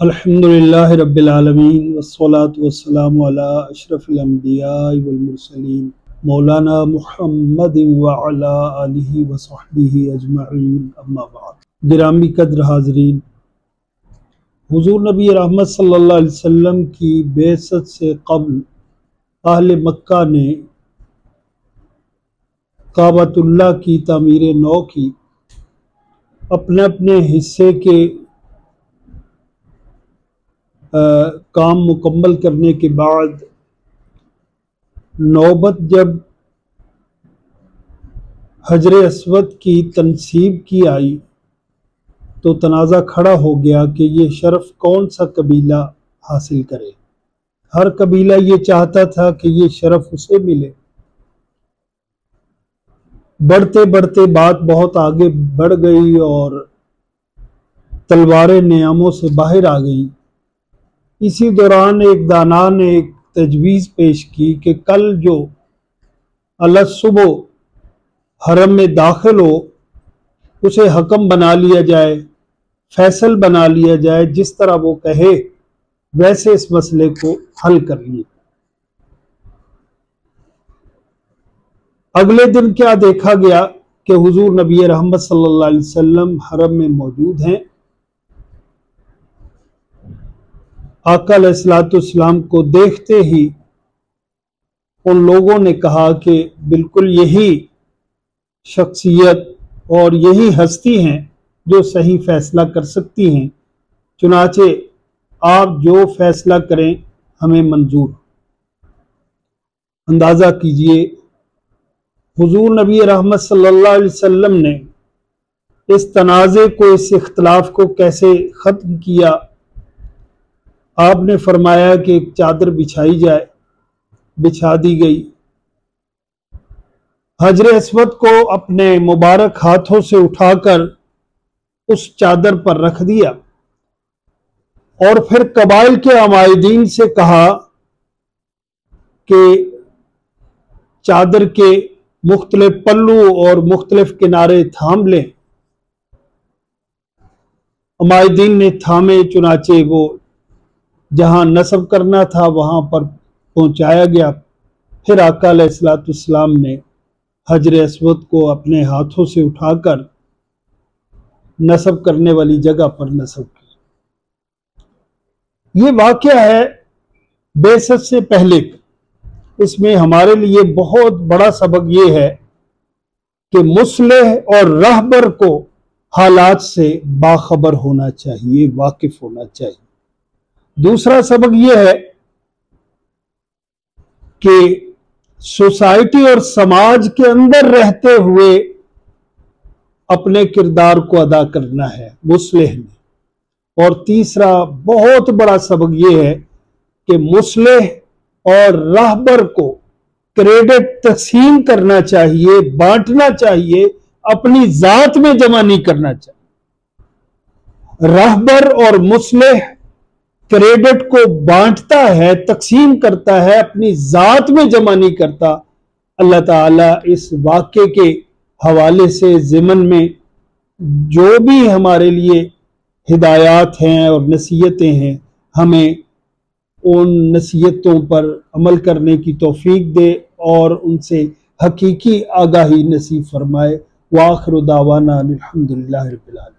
अल्हम्दुलिल्लाह रब्बिल आलमीन वस्सलातु वस्सलामु अला अशरफिल अंबिया वल मुरसलीन मौलाना मुहम्मदिन व अला आलिहि व सहबिहि अजमईन अम्मा बाद। गिरामी कद्र हाज़रीन, हुज़ूर नबी रहमत सल्लल्लाहु अलैहि वसल्लम की बेअसत से क़ब्ल अहले मक्का ने काबतुल्लाह की तामीर नौ की। अपने अपने हिस्से के काम मुकम्मल करने के बाद नौबत जब हजर अस्वद की तनसीब की आई तो तनाज़ा खड़ा हो गया कि ये शरफ़ कौन सा कबीला हासिल करे। हर कबीला ये चाहता था कि ये शरफ़ उसे मिले। बढ़ते बढ़ते बात बहुत आगे बढ़ गई और तलवारें नियामों से बाहर आ गई। इसी दौरान एक दाना ने एक तजवीज़ पेश की कि कल जो अल सुबह हरम में दाखिल हो उसे हकम बना लिया जाए, फैसल बना लिया जाए, जिस तरह वो कहे वैसे इस मसले को हल कर लिए। अगले दिन क्या देखा गया कि हुजूर नबी रहमत सल्लल्लाहु अलैहि वसल्लम हरम में मौजूद हैं। आका अलैहिस्सलाम को देखते ही उन लोगों ने कहा कि बिल्कुल यही शख्सियत और यही हस्ती हैं जो सही फैसला कर सकती हैं, चुनाचे आप जो फैसला करें हमें मंजूर। अंदाज़ा कीजिए हुजूर नबी रहमत सल्लल्लाहु अलैहि वसल्लम ने इस तनाज़े को, इस इख्तलाफ को कैसे ख़त्म किया। आपने फरमाया कि एक चादर बिछाई जाए, बिछा दी गई। हजर अस्वद को अपने मुबारक हाथों से उठाकर उस चादर पर रख दिया और फिर कबाइल के अमायदीन से कहा कि चादर के मुख्तलिफ पल्लू और मुख्तलिफ किनारे थाम लें। अमायदीन ने थामे, चुनाचे वो जहां नस्ब करना था वहां पर पहुंचाया गया। फिर आका अलैहिस्सलाम ने हजर अस्वद को अपने हाथों से उठाकर नस्ब करने वाली जगह पर नस्ब किया। ये वाक़या है बेअसत से पहले। इसमें हमारे लिए बहुत बड़ा सबक ये है कि मुस्लिह और रहबर को हालात से बाखबर होना चाहिए, वाकिफ होना चाहिए। दूसरा सबक यह है कि सोसाइटी और समाज के अंदर रहते हुए अपने किरदार को अदा करना है मुस्लिह ने। और तीसरा बहुत बड़ा सबक यह है कि मुस्लिह और रहबर को क्रेडिट तकसीम करना चाहिए, बांटना चाहिए, अपनी जात में जमा नहीं करना चाहिए। रहबर और मुस्लिह क्रेडिट को बांटता है, तकसीम करता है, अपनी जात में जमा नहीं करता। अल्लाह ताला इस वाक़े के हवाले से ज़िमन में जो भी हमारे लिए हिदायत हैं और नसीहतें हैं, हमें उन नसीहतों पर अमल करने की तौफीक दे और उनसे हकीकी आगाही नसीब फरमाए। व आखिर दावाना अल्हम्दुलिल्लाहि रब्बिल आलमीन।